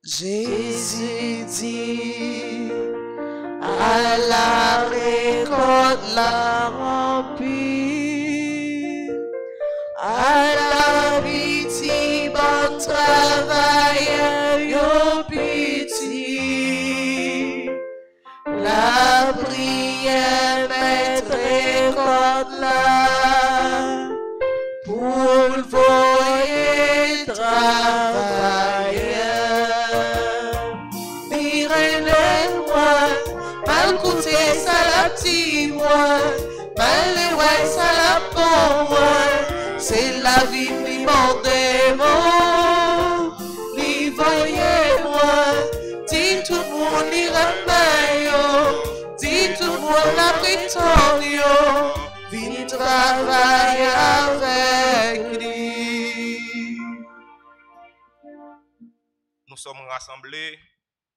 Jésus dit, à la récolte la remplie, à la pitié, bon travail, yo pitié, la prière maître récolte là, pour le voyer travailler. Mal coûté, ça la petite moi, mal les ouais, ça la bon moi, c'est la vie qui m'en démon, li voyez moi, dis tout le monde li ramayo, dis tout le monde la prétention, vini travailler avec lui. Nous sommes rassemblés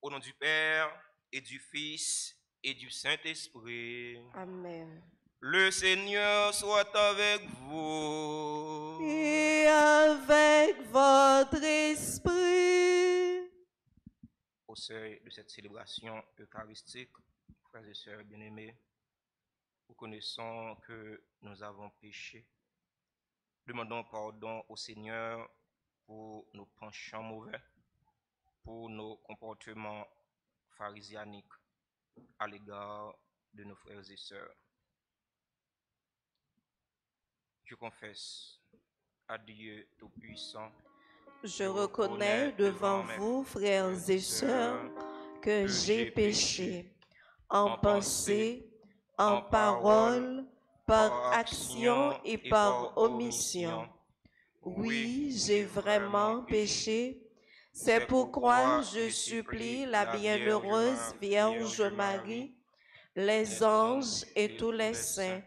au nom du Père et du Fils et du Saint-Esprit. Amen. Le Seigneur soit avec vous. Et avec votre esprit. Au seuil de cette célébration eucharistique, frères et sœurs bien-aimés, reconnaissons que nous avons péché. Demandons pardon au Seigneur pour nos penchants mauvais, pour nos comportements pharisianiques à l'égard de nos frères et sœurs. Je confesse à Dieu Tout-Puissant. Je reconnais devant vous, frères et sœurs, que j'ai péché en pensée, en parole, par action et par omission. Oui, j'ai vraiment péché. C'est pourquoi je supplie la bienheureuse Vierge Marie, les anges et tous les saints,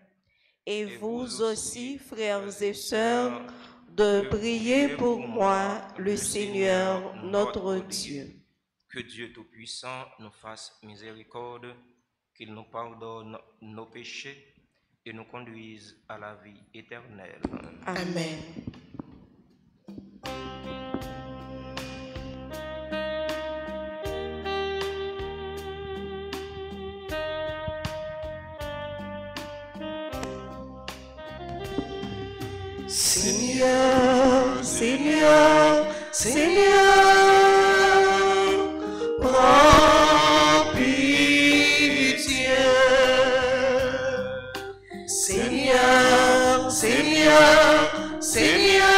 et vous aussi, frères et sœurs, de prier pour moi, le Seigneur, notre Dieu. Que Dieu Tout-Puissant nous fasse miséricorde, qu'il nous pardonne nos péchés et nous conduise à la vie éternelle. Amen. Seigneur, Seigneur, Seigneur, prends pitié. Seigneur, Seigneur, Seigneur,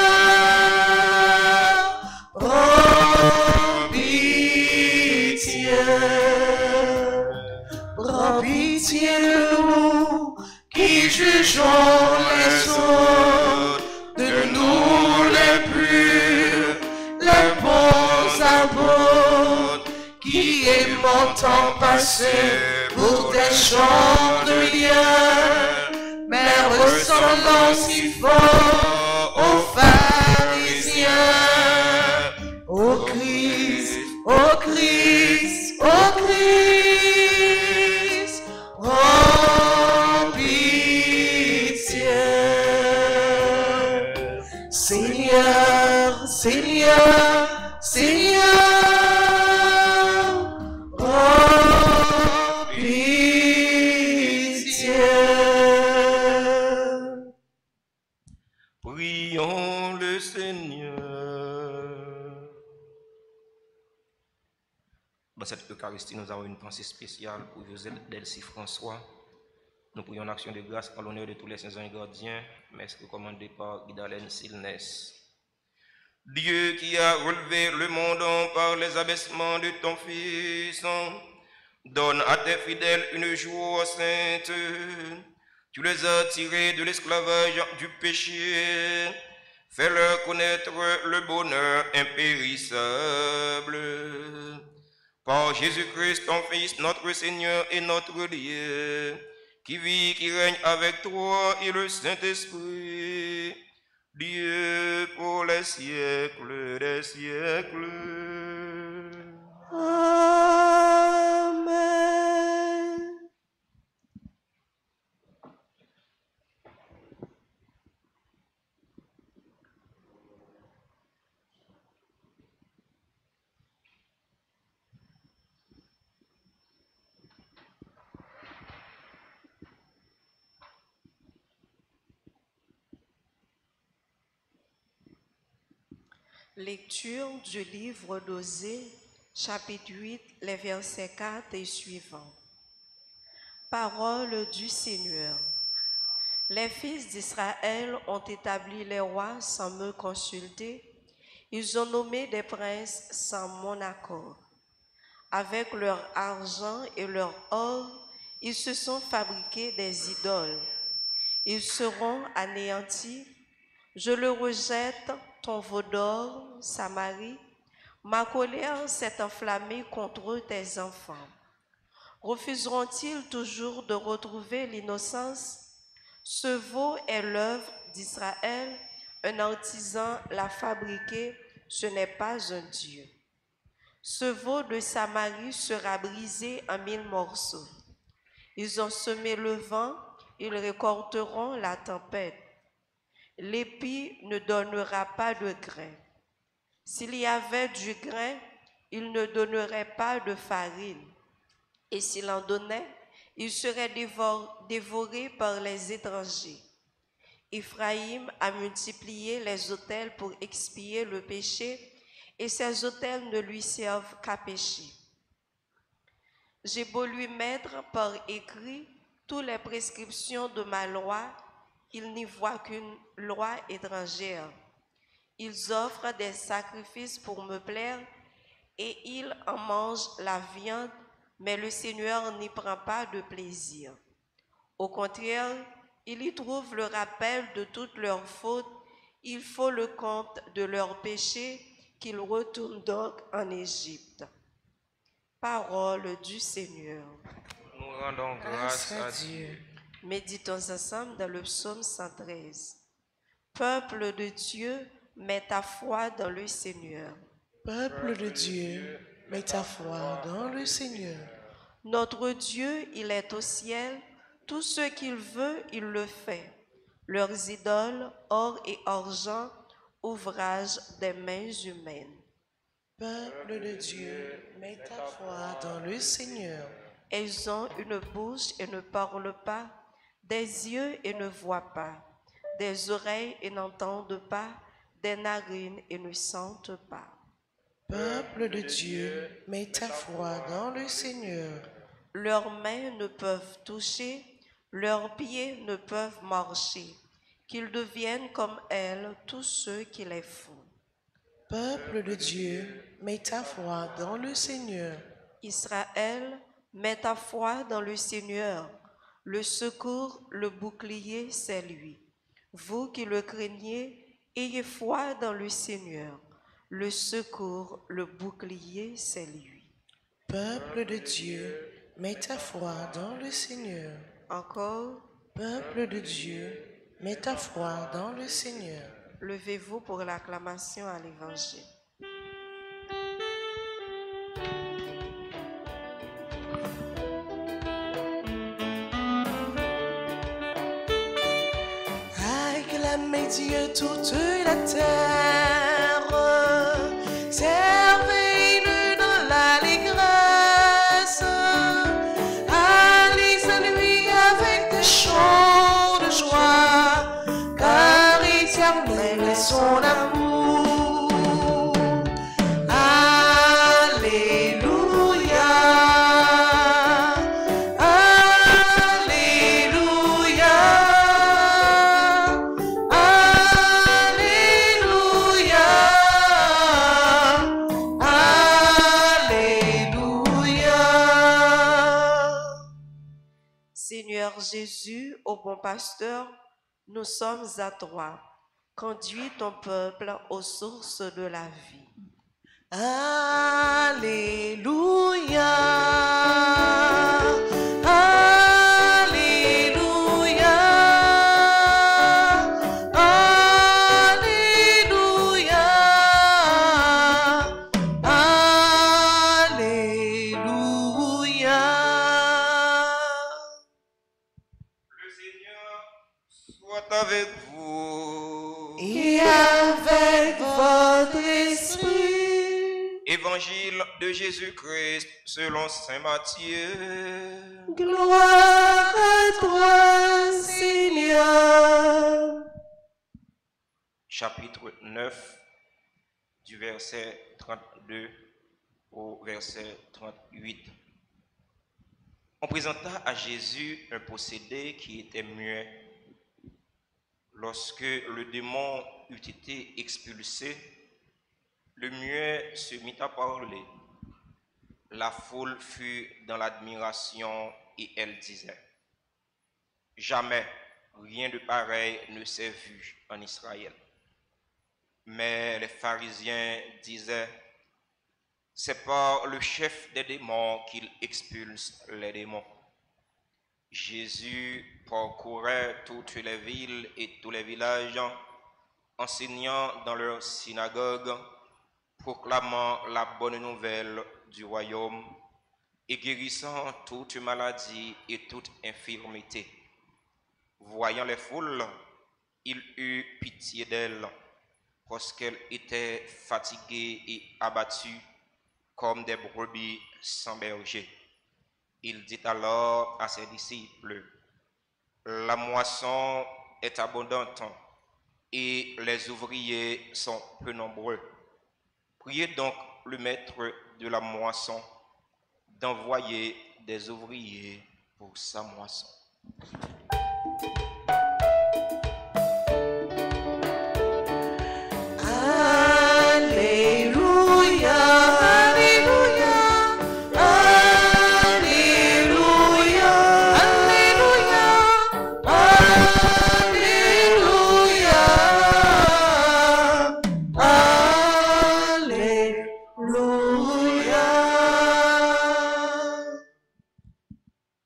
prends pitié. Prends pitié de nous qui jugeons les autres, de nous les purs, les bons apôtres, qui aimons tant passer pour des gens de rien, mais ressemblant si fort aux pharisiens. Ô Christ, ô Christ, ô Christ, prends pitié. Seigneur, Seigneur, Seigneur, prends pitié. Prions le Seigneur. Dans cette Eucharistie, nous avons une pensée spéciale pour Joseph Delcy François. Nous prions en action de grâce en l'honneur de tous les saints et gardiens, messe recommandée par Guidalen Silnes. Dieu qui a relevé le monde par les abaissements de ton Fils, donne à tes fidèles une joie sainte. Tu les as tirés de l'esclavage du péché. Fais-leur connaître le bonheur impérissable. Par Jésus-Christ, ton Fils, notre Seigneur et notre Dieu, qui vit, qui règne avec toi et le Saint-Esprit, Dieu pour les siècles des siècles. Amen. Lecture du livre d'Osée, chapitre 8, les versets 4 et suivants. Parole du Seigneur. Les fils d'Israël ont établi les rois sans me consulter. Ils ont nommé des princes sans mon accord. Avec leur argent et leur or, ils se sont fabriqués des idoles. Ils seront anéantis. Je le rejette, ton veau d'or, Samarie. Ma colère s'est enflammée contre tes enfants. Refuseront-ils toujours de retrouver l'innocence? Ce veau est l'œuvre d'Israël, un artisan l'a fabriqué, ce n'est pas un Dieu. Ce veau de Samarie sera brisé en 1000 morceaux. Ils ont semé le vent, ils récolteront la tempête. L'épi ne donnera pas de grain. S'il y avait du grain, il ne donnerait pas de farine. Et s'il en donnait, il serait dévoré par les étrangers. Éphraïm a multiplié les autels pour expier le péché, et ces autels ne lui servent qu'à pécher. J'ai beau lui mettre par écrit toutes les prescriptions de ma loi, il n'y voit qu'une loi étrangère. Ils offrent des sacrifices pour me plaire, et ils en mangent la viande, mais le Seigneur n'y prend pas de plaisir. Au contraire, il y trouve le rappel de toutes leurs fautes, il faut le compte de leurs péchés, qu'ils retournent donc en Égypte. Parole du Seigneur. Nous rendons grâce à Dieu. Méditons ensemble dans le psaume 113. Peuple de Dieu, mets ta foi dans le Seigneur. Peuple de Dieu, mets ta foi dans le Seigneur. Notre Dieu, il est au ciel, tout ce qu'il veut, il le fait. Leurs idoles, or et argent, ouvrage des mains humaines. Peuple de Dieu, mets ta foi dans le Seigneur. Elles ont une bouche et ne parlent pas, des yeux et ne voient pas, des oreilles et n'entendent pas, des narines et ne sentent pas. Peuple de Dieu, mets ta foi dans le Seigneur. Leurs mains ne peuvent toucher, leurs pieds ne peuvent marcher, qu'ils deviennent comme elles tous ceux qui les font. Peuple de Dieu, mets ta foi dans le Seigneur. Israël, mets ta foi dans le Seigneur. Le secours, le bouclier, c'est lui. Vous qui le craignez, ayez foi dans le Seigneur. Le secours, le bouclier, c'est lui. Peuple de Dieu, mets ta foi dans le Seigneur. Encore, Peuple de Dieu, mets ta foi dans le Seigneur. levez-vous pour l'acclamation à l'Évangile. Acclamez Dieu toute la terre, servez-le dans l'allégresse, allez à lui avec des chants de joie, car éternel est son amour. Alléluia, Alléluia, Alléluia, Alléluia. Seigneur Jésus, ô bon pasteur, nous sommes à toi. Conduis ton peuple aux sources de la vie. Alléluia, Alléluia, Alléluia, Alléluia. Le Seigneur soit avec vous. Et avec votre esprit. Évangile de Jésus-Christ selon saint Matthieu. Gloire à toi, Seigneur. Chapitre 9 du verset 32 au verset 38. On présenta à Jésus un possédé qui était muet. Lorsque le démon eut été expulsé, le muet se mit à parler. La foule fut dans l'admiration et elle disait: jamais rien de pareil ne s'est vu en Israël. Mais les pharisiens disaient: c'est par le chef des démons qu'il expulse les démons. Jésus parcourait toutes les villes et tous les villages, enseignant dans leurs synagogues, proclamant la bonne nouvelle du royaume et guérissant toute maladie et toute infirmité. Voyant les foules, il eut pitié d'elles, parce qu'elles étaient fatiguées et abattues, comme des brebis sans berger. Il dit alors à ses disciples: la moisson est abondante et les ouvriers sont peu nombreux. Priez donc le maître de la moisson d'envoyer des ouvriers pour sa moisson.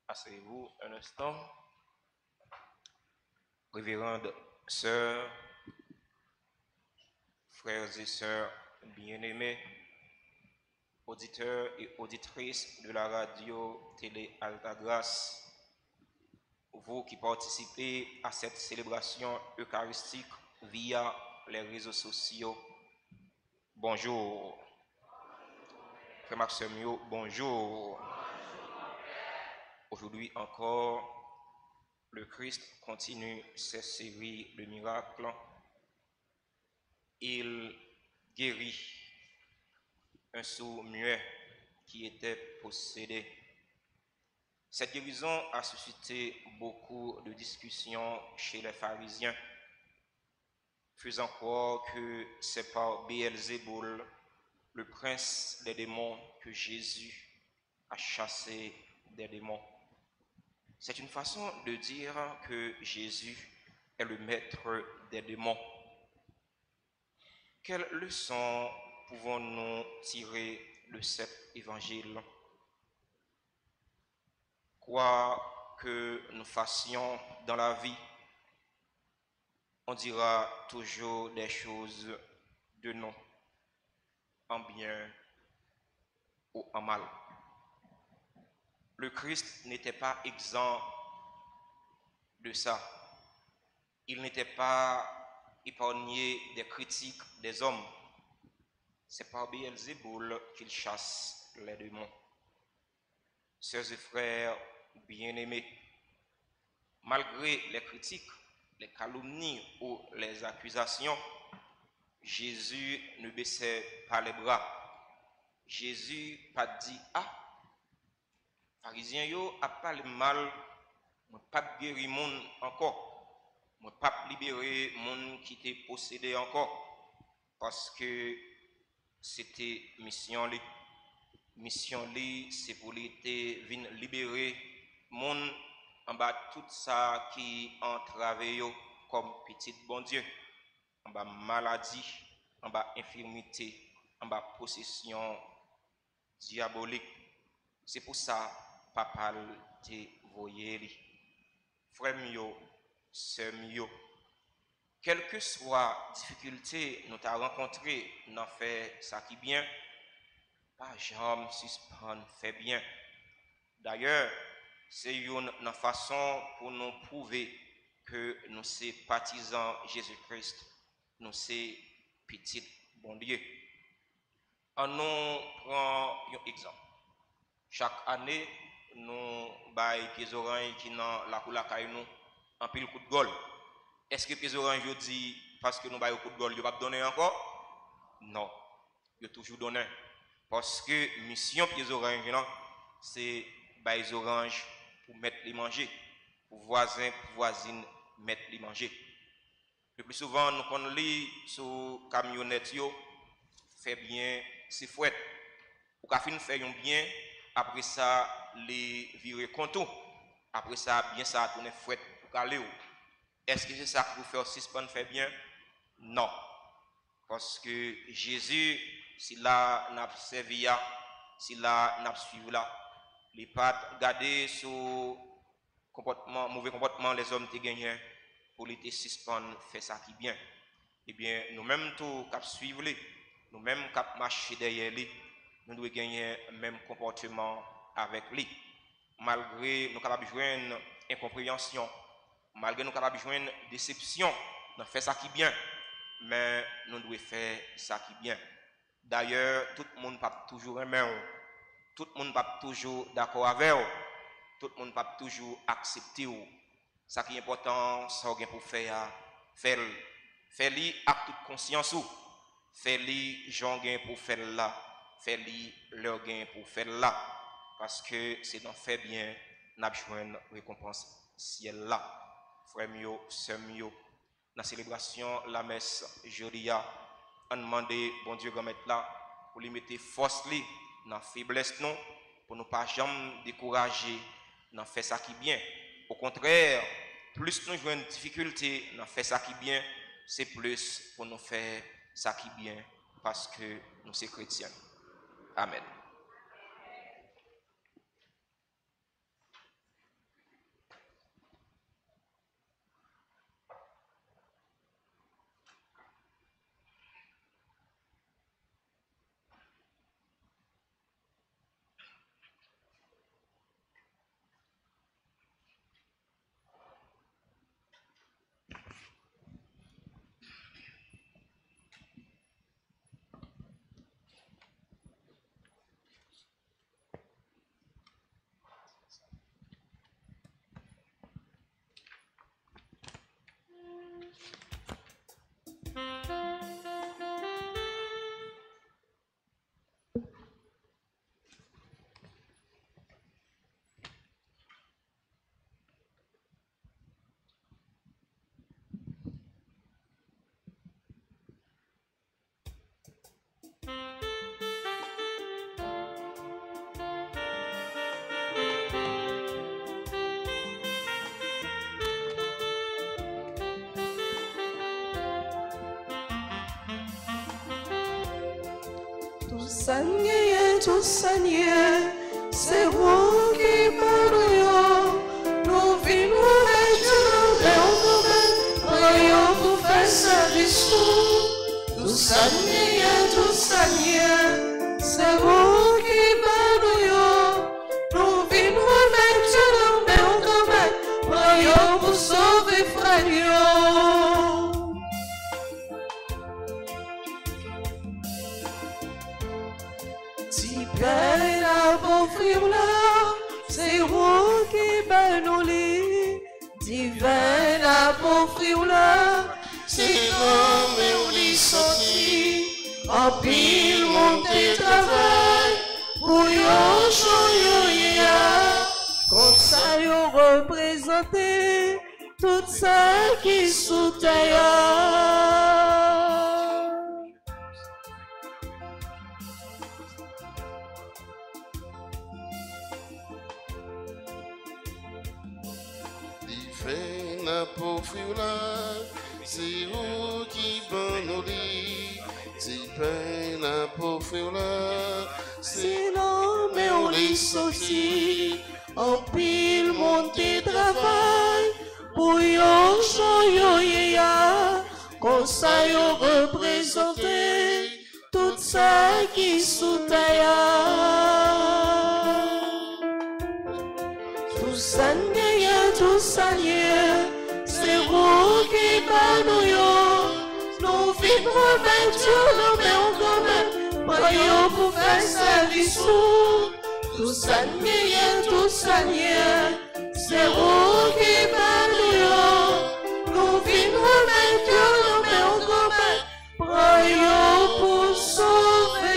Asseyez-vous un instant. Révérendes sœurs, frères et sœurs bien-aimés, auditeurs et auditrices de la radio Télé Alta Grace, vous qui participez à cette célébration eucharistique via les réseaux sociaux, bonjour. Frère Maximio, bonjour. Aujourd'hui encore, le Christ continue ses séries de miracles. Il guérit un sourd muet qui était possédé. Cette guérison a suscité beaucoup de discussions chez les pharisiens, faisant croire que c'est par Béelzéboul, le prince des démons, que Jésus a chassé des démons. C'est une façon de dire que Jésus est le maître des démons. Quelles leçons pouvons-nous tirer de cet évangile? Quoi que nous fassions dans la vie, on dira toujours des choses de non, en bien ou en mal. Le Christ n'était pas exempt de ça. Il n'était pas épargné des critiques des hommes. C'est par Béelzéboul qu'il chasse les démons. Sœurs et frères bien-aimés, malgré les critiques, les calomnies ou les accusations, Jésus ne baissait pas les bras. Jésus pas dit: ah, pharisiens yo a parlé mal, moi pas guéri monde encore, moi pas libéré monde qui était possédé encore, parce que c'était mission li. Mission li, c'est pour l'été venir libérer monde en bas tout ça qui entrave yo comme petit bon Dieu, en bas maladie, en bas infirmité, en bas possession diabolique. C'est pour ça papa te voyé li. Frère mio, sœur mio, quelle que soit difficulté nous t'a rencontré, nous fait ça qui bien, pas jamais suspendre fait bien. D'ailleurs, c'est une façon pour nous prouver que nous sommes partisans Jésus-Christ, nous sommes petits bon Dieu. On nous prend un exemple. Chaque année, nous baillons pieds orange qui dans la couleur caille nous en pile coup de gol. Est-ce que pieds orange dit parce que nous baillons coup de gol, il va pas donner encore? Non. il toujours donné. Parce que mission pieds orange, c'est les oranges pour mettre les manger, pour voisins, pour voisines mettre les manger. Le plus souvent, nous qu'on lit sur camionnette, fait bien, c'est fouette. Ou qu'à fin faire un bien, après ça, les virer contour. Après ça, bien ça, tourner fouette pour caler. Est-ce que c'est ça que vous faites aussi, pour faire bien? Non. Parce que Jésus, si là, n'a servi, si là, n'a suivi là, les pas garder sur comportement, mauvais comportement, les hommes qui gagnent pour les suspendre, faire ça qui bien. Eh bien, nous-mêmes, tout cap suivre, nous-mêmes, cap marcher derrière lui, nous devons gagner le même comportement avec lui. Malgré nous capables de joindre incompréhension, malgré nous capables de joindre déception, nous faisons ça qui bien, mais nous devons faire ça qui bien. D'ailleurs, tout le monde ne peut pas toujours aimer, tout le monde ne peut pas toujours d'accord avec, tout le monde ne peut pas toujours accepter. Ce qui est important, c'est pour faire, faire avec toute conscience, faire-le gens pour faire là, faire-le leur gain pour faire là, parce que c'est dans faire bien, nous avons une récompense ciel là. Frère mio, sœur mio, dans la célébration, la messe, jeudi, on demande bon Dieu grand mettre là pour lui mettre force dans la faiblesse non, pour ne pas jamais décourager dans faire ça qui bien. Au contraire, plus nous jouons une difficulté dans faire ça qui bien, c'est plus pour nous faire ça qui bien parce que nous sommes chrétiens. Amen. Tout Seigneur, c'est vous qui parlez, nous vivons avec Dieu, prions pour faire service. Tout Seigneur, c'est vous qui parlez, nous vivons avec Dieu, prions pour sauver frère. C'est vous qui bénissez, divin la pauvre là, c'est l'homme et on y sorti, en pile monter travail, pour yon choyer, comme ça yon représenter tout ça qui sous terre. C'est vous qui bénissez, divin pauvre là, c'est l'homme et on les sorti, en pile monter travail, pour yon choyer, comme ça yon représenter tout ça qui sous terre. Tout Seigneur, c'est vous qui bénissez, nous vivons avec Dieu, nous mettons quand même, prions pour faire service. Tout Seigneur, c'est vous qui bénissez, nous vivons avec Dieu, nous mettons quand même, prions pour sauver.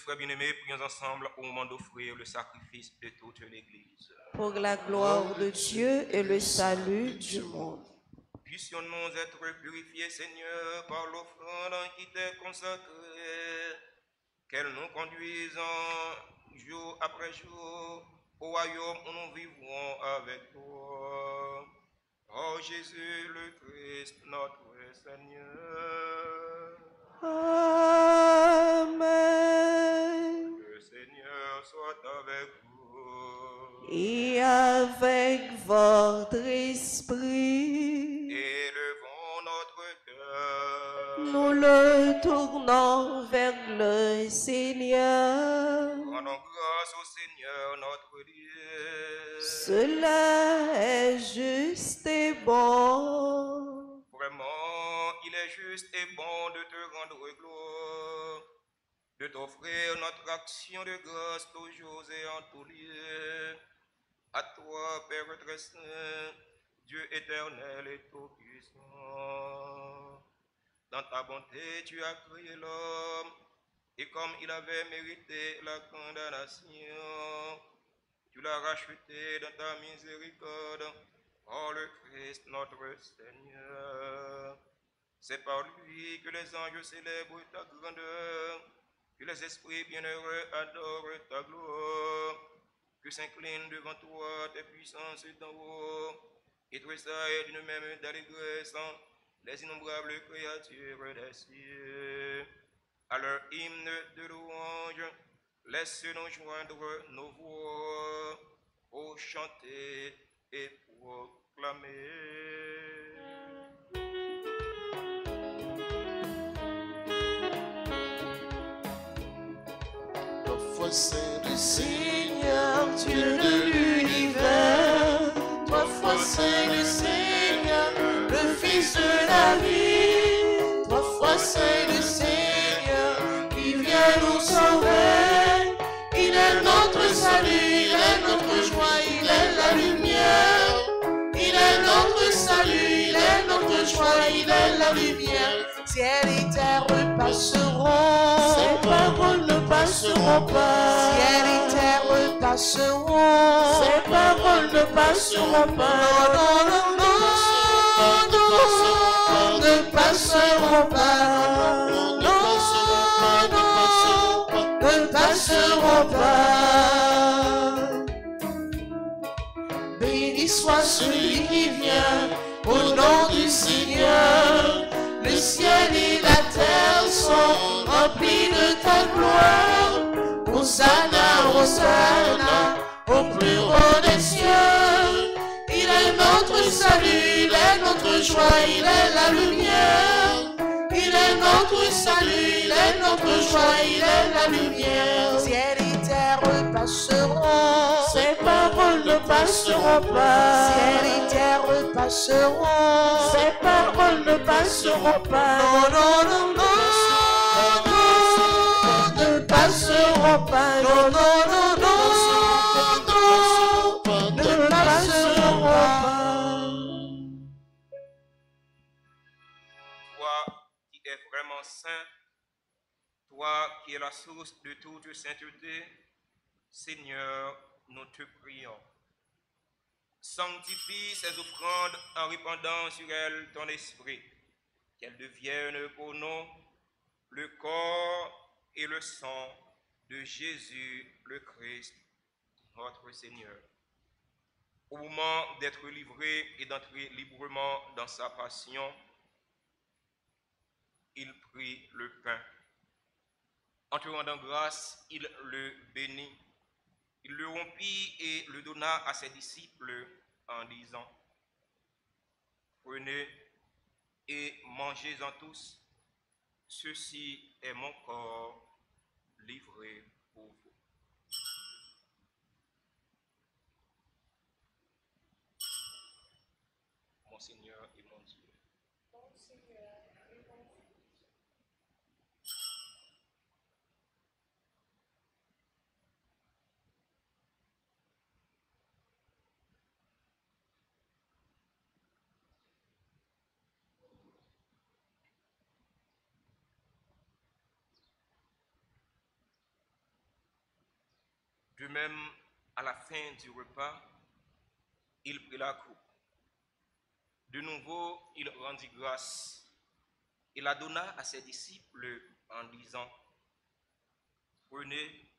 frères bien-aimés, prions ensemble au moment d'offrir le sacrifice de toute l'Église. Pour la gloire de Dieu et le salut du monde. Puissions-nous être purifiés, Seigneur, par l'offrande qui t'est consacrée, qu'elle nous conduise jour après jour au royaume où nous vivrons avec toi. Oh Jésus le Christ, notre Seigneur. Amen. Le Seigneur soit avec vous. Et avec votre esprit, Élevons notre cœur. nous le tournons vers le Seigneur. Rendons grâce au Seigneur notre Dieu. Cela est juste et bon. Vraiment, il est juste et bon de te rendre gloire, de t'offrir notre action de grâce toujours et en tout lieu. À toi, Père très saint, Dieu éternel et tout-puissant. Dans ta bonté, tu as créé l'homme, et comme il avait mérité la condamnation, tu l'as racheté dans ta miséricorde, par le Christ notre Seigneur. C'est par lui que les anges célèbrent ta grandeur, que les esprits bienheureux adorent ta gloire, que s'inclinent devant toi tes puissances d'en haut, et tressaillent d'une même d'allégresse les innombrables créatures des cieux. À leur hymne de louange, laisse-nous joindre nos voix pour chanter et proclamer. Toi, c'est le Seigneur, Dieu de l'univers, toi, foi, c'est le Seigneur, le Fils de la vie, toi, foi, c'est le Seigneur, qui vient nous sauver. Il est notre salut, il est notre joie, il est la lumière. Il est notre salut, il est notre joie, il est la lumière. Ciel et terre passeront, ses paroles ne passeront pas. Ciel et terre passeront, ses paroles ne passeront pas. Non, non, non, non, non, ne passeront pas. Non, non, ne passeront pas. Béni soit celui qui vient au nom du Seigneur. Le ciel et la terre sont remplis de ta gloire. Hosanna, Hosanna, au plus haut des cieux. Il est notre salut, il est notre joie, il est la lumière. Il est notre salut, il est notre joie, il est la lumière. Ciel et terre passeront, ses paroles ne passeront pas. Ciel et terre passeront, ses paroles ne passeront pas. Non, non, non, non, non, ne passeront pas. Non, non, non, non, non, ne passeront pas. Toi qui es vraiment saint, toi qui es la source de toute sainteté, Seigneur, nous te prions. Sanctifie ces offrandes en répandant sur elles ton esprit, qu'elles deviennent pour nous le corps et le sang de Jésus le Christ, notre Seigneur. Au moment d'être livré et d'entrer librement dans sa passion, il prit le pain. En te rendant grâce, il le bénit. Il le rompit et le donna à ses disciples en disant: Prenez et mangez-en tous. Ceci est mon corps livré pour vous. Mon Seigneur et mon Dieu. De même, à la fin du repas, il prit la coupe. De nouveau, il rendit grâce et la donna à ses disciples en disant, prenez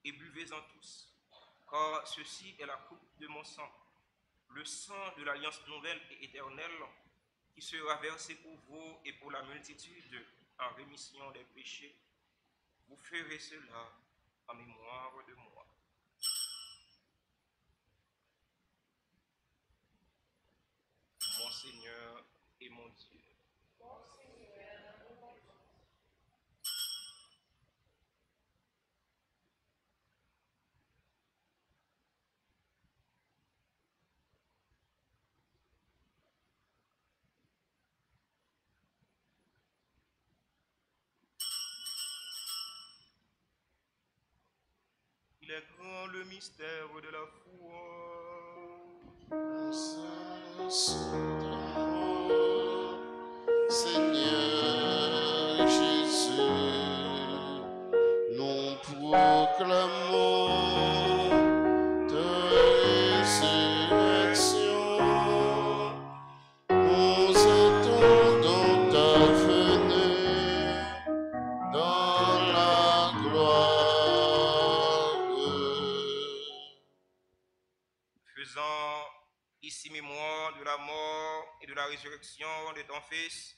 et buvez-en tous, car ceci est la coupe de mon sang, le sang de l'alliance nouvelle et éternelle, qui sera versé pour vous et pour la multitude en rémission des péchés. Vous ferez cela en mémoire de moi. Mon Seigneur et mon Dieu. Il est grand le mystère de la foi. Seigneur Jésus, nous proclamons ta résurrection. Nous attendons ta venue dans la gloire. Faisant ici mémoire de la mort et de la résurrection de ton Fils,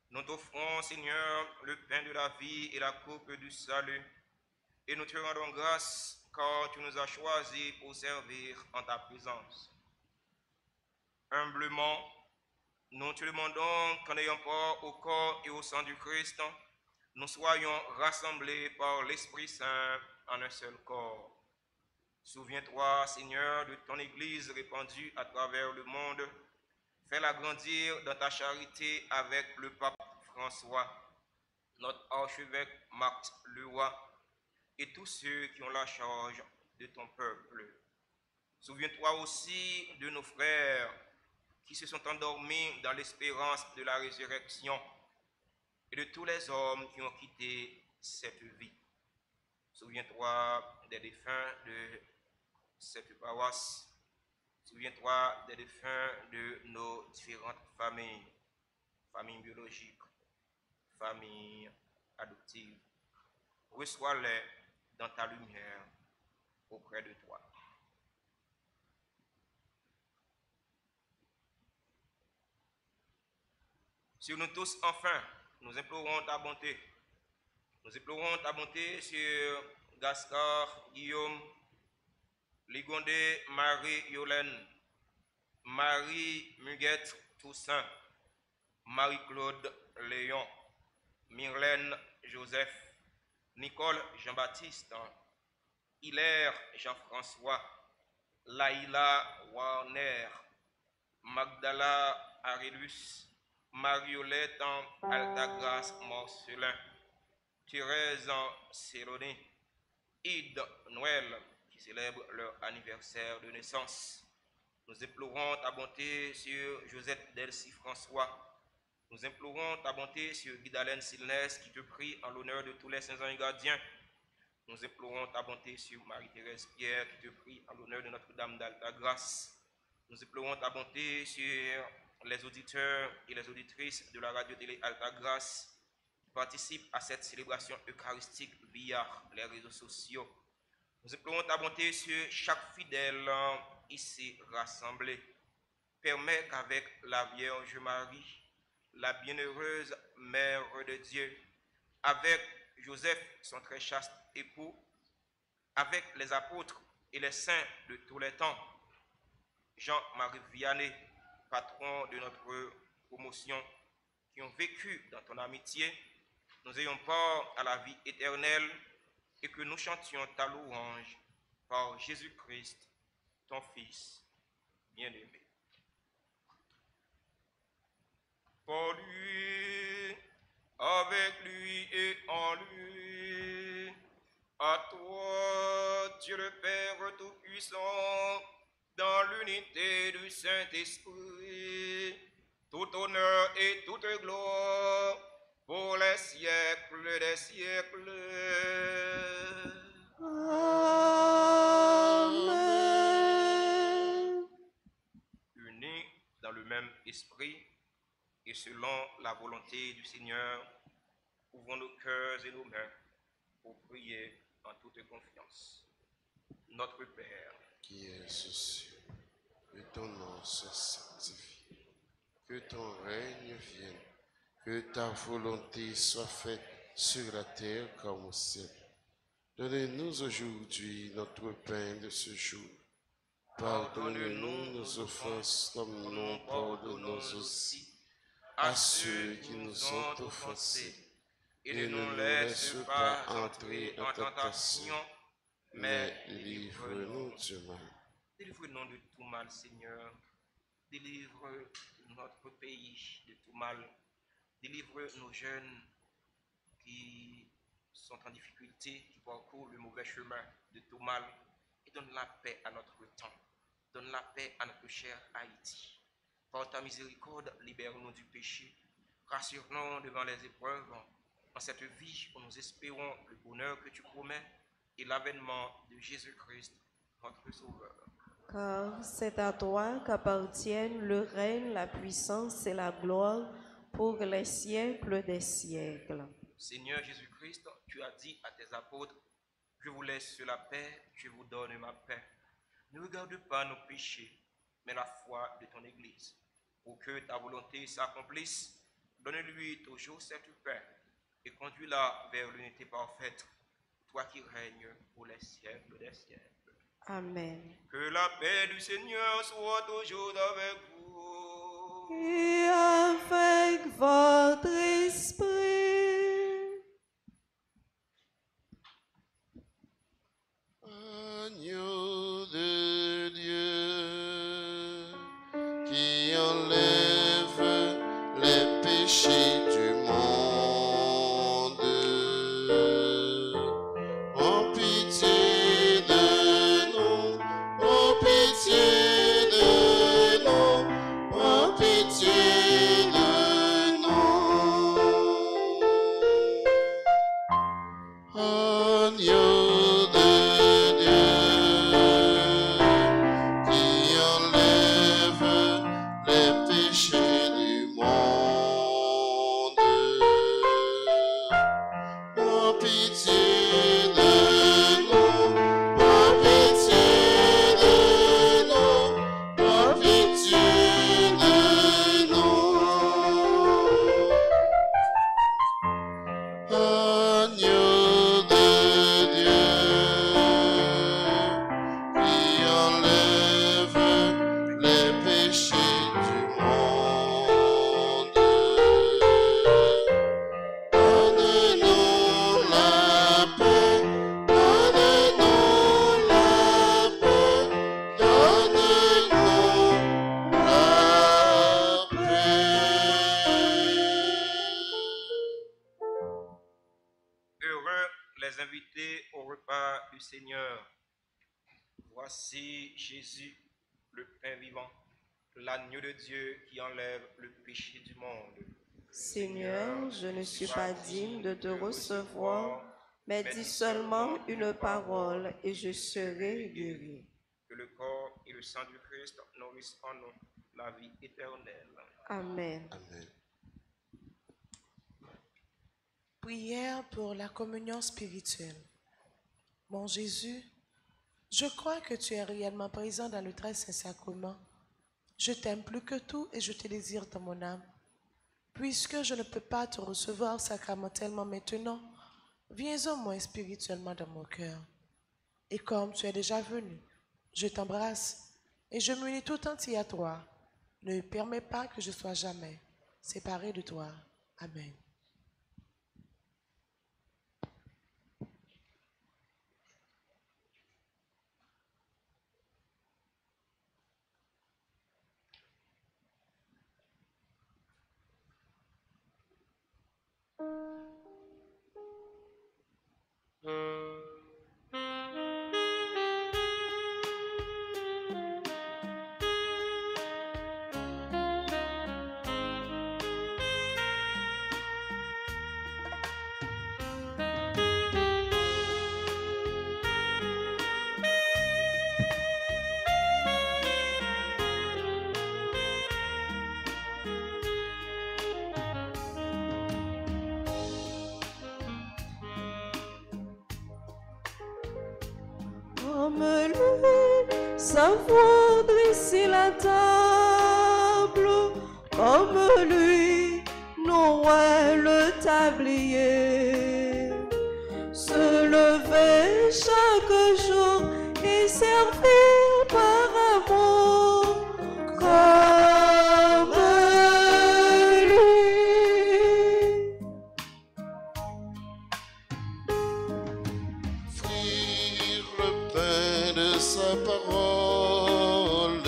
nous t'offrons, Seigneur, le pain de la vie et la coupe du salut, et nous te rendons grâce car tu nous as choisis pour servir en ta présence. Humblement, nous te demandons qu'en ayant part au corps et au sang du Christ, nous soyons rassemblés par l'Esprit Saint en un seul corps. Souviens-toi, Seigneur, de ton Église répandue à travers le monde. Fais-la grandir dans ta charité avec le pape François, notre archevêque Marc Leroy et tous ceux qui ont la charge de ton peuple. Souviens-toi aussi de nos frères qui se sont endormis dans l'espérance de la résurrection et de tous les hommes qui ont quitté cette vie. Souviens-toi des défunts de cette paroisse. Souviens-toi des défunts de nos différentes familles, familles biologiques, familles adoptives. Reçois-les dans ta lumière auprès de toi. Sur nous tous, enfin, nous implorons ta bonté. Nous implorons ta bonté sur Gaspard, Guillaume, Ligondé, Marie-Yolène, Marie-Muguette Toussaint, Marie-Claude Léon, Myrlène Joseph, Nicole Jean-Baptiste, Hilaire Jean-François, Laïla Warner, Magdala Arédus, Mariolette Altagrace Marcelin, Thérèse Céloné, Ide Noël, qui célèbrent leur anniversaire de naissance. Nous implorons ta bonté sur Josette Delcy François. Nous implorons ta bonté sur Guidalène Silnès, qui te prie en l'honneur de tous les saints anges gardiens. Nous implorons ta bonté sur Marie-Thérèse Pierre, qui te prie en l'honneur de Notre-Dame d'Altagrace. Nous implorons ta bonté sur les auditeurs et les auditrices de la radio-télé Altagrace qui participent à cette célébration eucharistique via les réseaux sociaux. Nous implorons ta bonté sur chaque fidèle ici rassemblé. Permets qu'avec la Vierge Marie, la bienheureuse Mère de Dieu, avec Joseph, son très chaste époux, avec les apôtres et les saints de tous les temps, Jean-Marie Vianney, patron de notre promotion, qui ont vécu dans ton amitié, nous ayons part à la vie éternelle et que nous chantions ta louange par Jésus-Christ, ton Fils bien-aimé. Par lui, avec lui et en lui, à toi, Dieu le Père Tout-Puissant, dans l'unité du Saint-Esprit, tout honneur et toute gloire pour les siècles des siècles. Amen. esprit et selon la volonté du Seigneur, ouvrons nos cœurs et nos mains pour prier en toute confiance. Notre Père, qui est aux cieux, que ton nom soit sanctifié, que ton règne vienne, que ta volonté soit faite sur la terre comme au ciel. Donnez-nous aujourd'hui notre pain de ce jour. Pardonne-nous nos offenses comme nous pardonnons aussi à ceux qui nous ont offensés. Et ne nous laisse pas entrer en tentation, mais délivre-nous du mal. délivre-nous de tout mal, Seigneur. Délivre notre pays de tout mal. Délivre nos jeunes qui sont en difficulté, qui parcourent le mauvais chemin de tout mal. Et donne la paix à notre temps. Donne la paix à notre cher Haïti. Par ta miséricorde, libère-nous du péché. Rassure-nous devant les épreuves. En cette vie où nous espérons le bonheur que tu promets et l'avènement de Jésus-Christ, notre Sauveur. Car c'est à toi qu'appartiennent le règne, la puissance et la gloire pour les siècles des siècles. Seigneur Jésus-Christ, tu as dit à tes apôtres, je vous laisse la paix, je vous donne ma paix. Ne regarde pas nos péchés, mais la foi de ton Église. Pour que ta volonté s'accomplisse, donne-lui toujours cette paix et conduis-la vers l'unité parfaite, toi qui règnes pour les siècles des siècles. Amen. Que la paix du Seigneur soit toujours avec vous. Et avec votre esprit. Agneau de Dieu, qui enlève les péchés du monde, en pitié de nous, en pitié de nous, en pitié de nous. Agneau de qui enlève les péchés du monde. En pitié de nous, en pitié de nous, en pitié de nous. Agneau de Dieu, qui enlève les péchés du monde. Donne-nous la paix, donne-nous la paix, donne-nous la paix. Heureux les invités au repas du Seigneur. Voici Jésus, le pain vivant, l'agneau de Dieu qui enlève le péché du monde. Seigneur, je ne suis pas digne de te recevoir, mais dis seulement une parole et je serai guéri. Que le corps et le sang du Christ nourrissent en nous la vie éternelle. Amen. Amen. Prière pour la communion spirituelle. Mon Jésus, je crois que tu es réellement présent dans le très saint sacrement. Je t'aime plus que tout et je te désire dans mon âme. Puisque je ne peux pas te recevoir sacramentellement maintenant, viens au moins spirituellement dans mon cœur. Et comme tu es déjà venu, je t'embrasse et je m'unis tout entier à toi. Ne permets pas que je sois jamais séparé de toi. Amen. comme lui, savoir dresser la table, comme lui, nouer le tablier, se lever chaque jour et servir par amour, comme lui. Offrir le pain de sa parole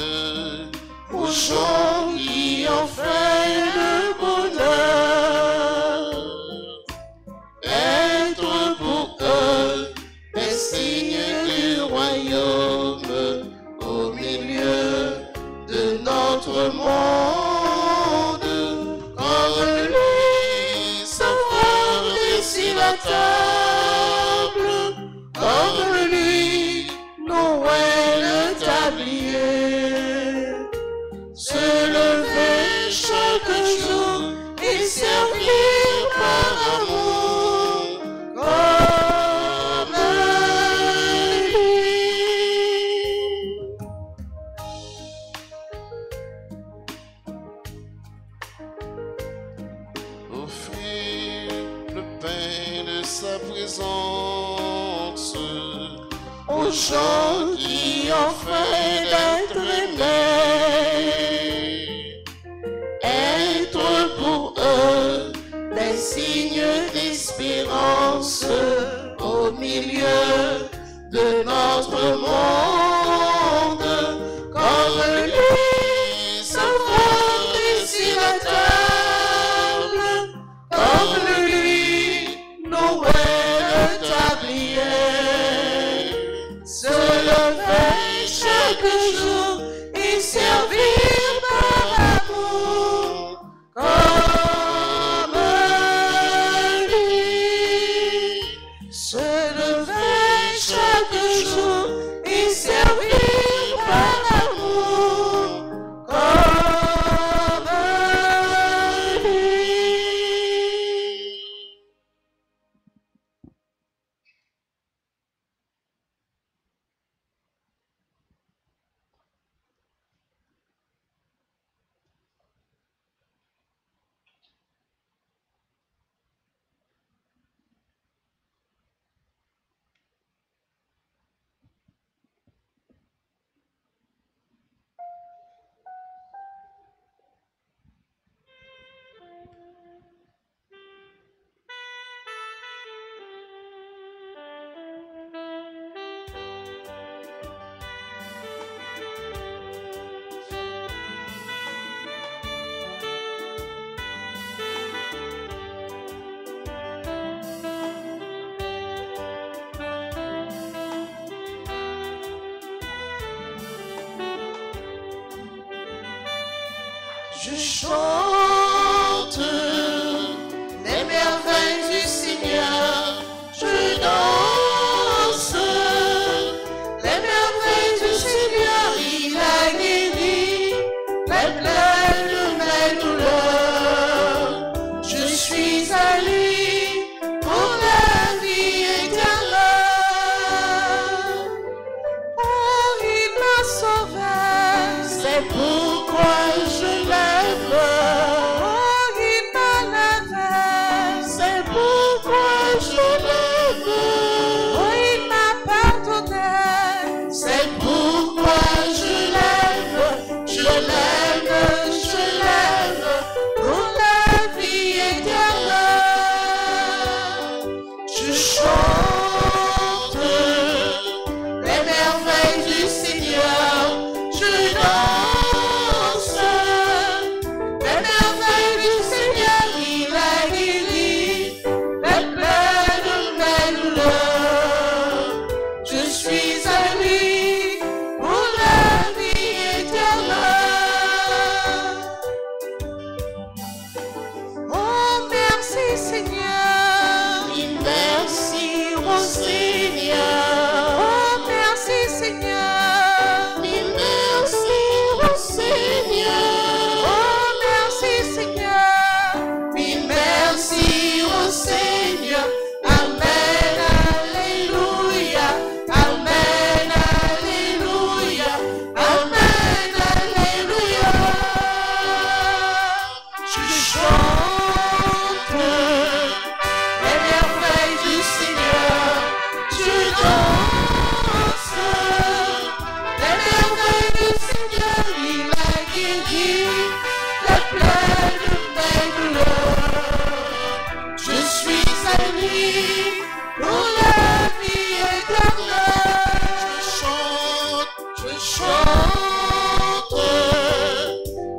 aux gens qui ont fait le bonheur, être pour eux des signes du royaume au milieu de notre monde, comme lui, savoir dresser la table, comme lui, nouer le tablier, se lever chaque jour et servir par amour, comme lui. Offrir le pain de sa présence aux gens qui ont faim d'être aimés, être pour eux des signes d'espérance au milieu de notre monde, comme lui, savoir dresser la table, comme lui, nouer le tablier, se lever chaque jour et servir par amour, comme lui, se lever chaque jour et servir par amour, comme lui. Je chante les merveilles du Seigneur, je danse les merveilles du Seigneur. Il a guéri les plaies de mes douleurs. Je suis à lui pour la vie éternelle. Oh, il m'a sauvé, c'est pourquoi je l'aime. à lui pour la vie éternelle. Je chante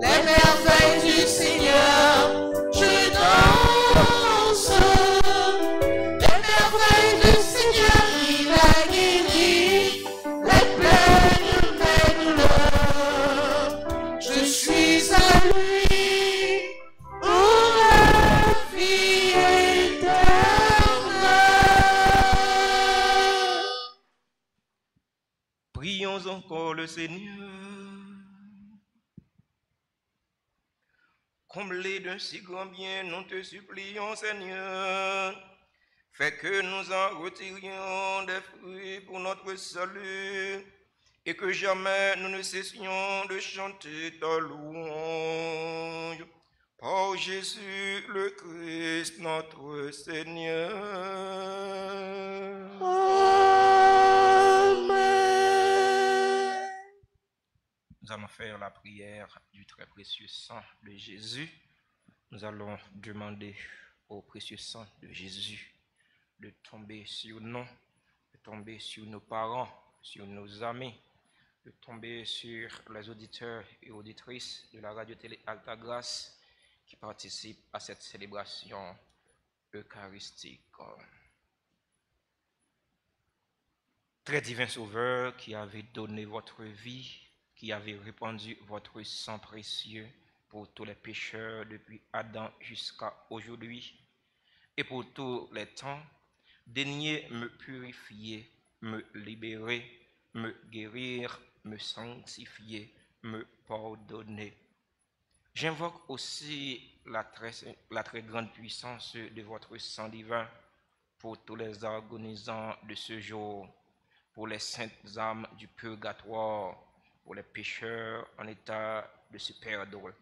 les merveilles du Seigneur. Je danse les merveilles du Seigneur. Il a guéri les peines, mes douleurs. Je suis à lui pour la vie éternelle. Prions encore le Seigneur. Comblé d'un si grand bien, nous te supplions, Seigneur. Fais que nous en retirions des fruits pour notre salut, et que jamais nous ne cessions de chanter ta louange. Par Jésus le Christ, notre Seigneur. Amen. Nous allons faire la prière du très précieux sang de Jésus. Nous allons demander au précieux sang de Jésus de tomber sur nous, de tomber sur nos parents, sur nos amis, de tomber sur les auditeurs et auditrices de la radio-télé Alta Grâce qui participent à cette célébration eucharistique. Très divin Sauveur qui avez donné votre vie, qui avez répandu votre sang précieux pour tous les pécheurs depuis Adam jusqu'à aujourd'hui et pour tous les temps, daignez me purifier, me libérer, me guérir, me sanctifier, me pardonner. J'invoque aussi la très grande puissance de votre sang divin pour tous les agonisants de ce jour, pour les saintes âmes du purgatoire, pour les pécheurs en état de se perdre,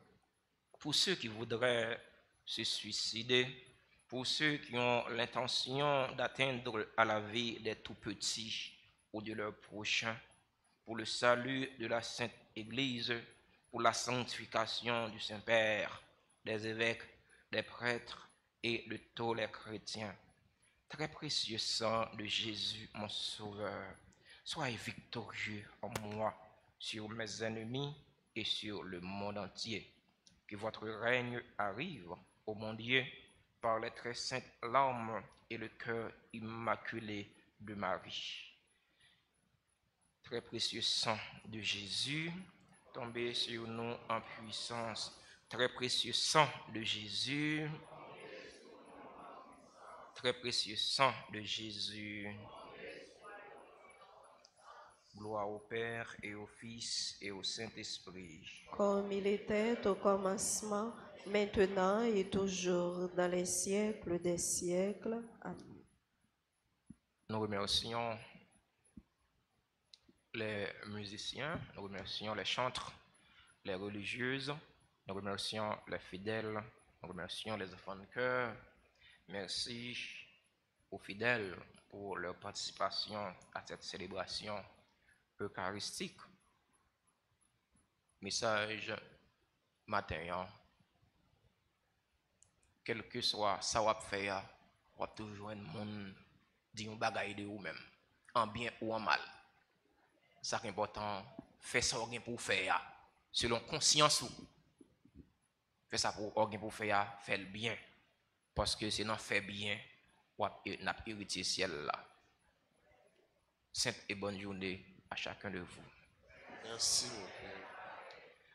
pour ceux qui voudraient se suicider, pour ceux qui ont l'intention d'atteindre à la vie des tout-petits ou de leurs prochains, pour le salut de la Sainte Église, pour la sanctification du Saint-Père, des évêques, des prêtres et de tous les chrétiens. Très précieux sang de Jésus, mon Sauveur, soyez victorieux en moi sur mes ennemis et sur le monde entier. Que votre règne arrive au monde Dieu par les très saintes larmes et le cœur immaculé de Marie. Très précieux sang de Jésus, tombez sur nous en puissance. Très précieux sang de Jésus. Très précieux sang de Jésus. Gloire au Père et au Fils et au Saint-Esprit. Comme il était au commencement, maintenant et toujours, dans les siècles des siècles. Amen. Nous remercions les musiciens, nous remercions les chantres, les religieuses, nous remercions les fidèles, nous remercions les enfants de cœur. Merci aux fidèles pour leur participation à cette célébration eucharistique. Message matin, quel que soit ça va faire, on va toujours un monde dit un bagaille de vous même, en bien ou en mal. Ça qui est important, fais ça pour faire, selon conscience ou. Fais ça pour faire, fais le bien. Parce que c'est non fait bien, on a hérité ciel là. Sainte et bonne journée à chacun de vous. Merci, mon Père.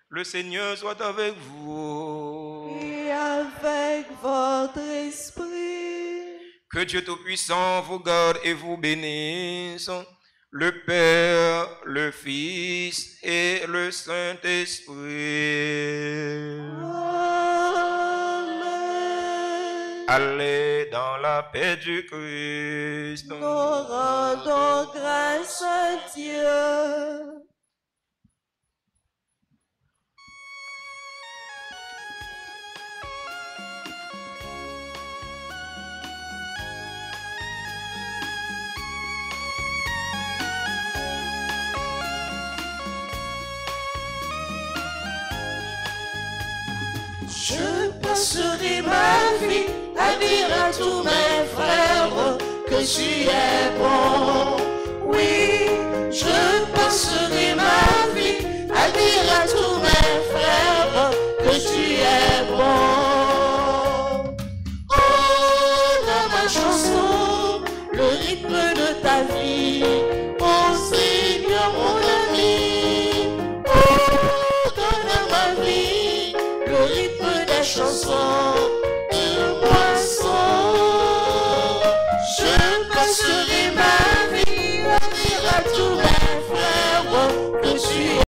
Le Seigneur soit avec vous. Et avec votre esprit. Que Dieu Tout-Puissant vous garde et vous bénisse, le Père, le Fils et le Saint-Esprit. Amen. Allez dans la paix du Christ. Nous rendons grâce à Dieu. Je passerai ma vie à dire à tous mes frères. Jésus est bon.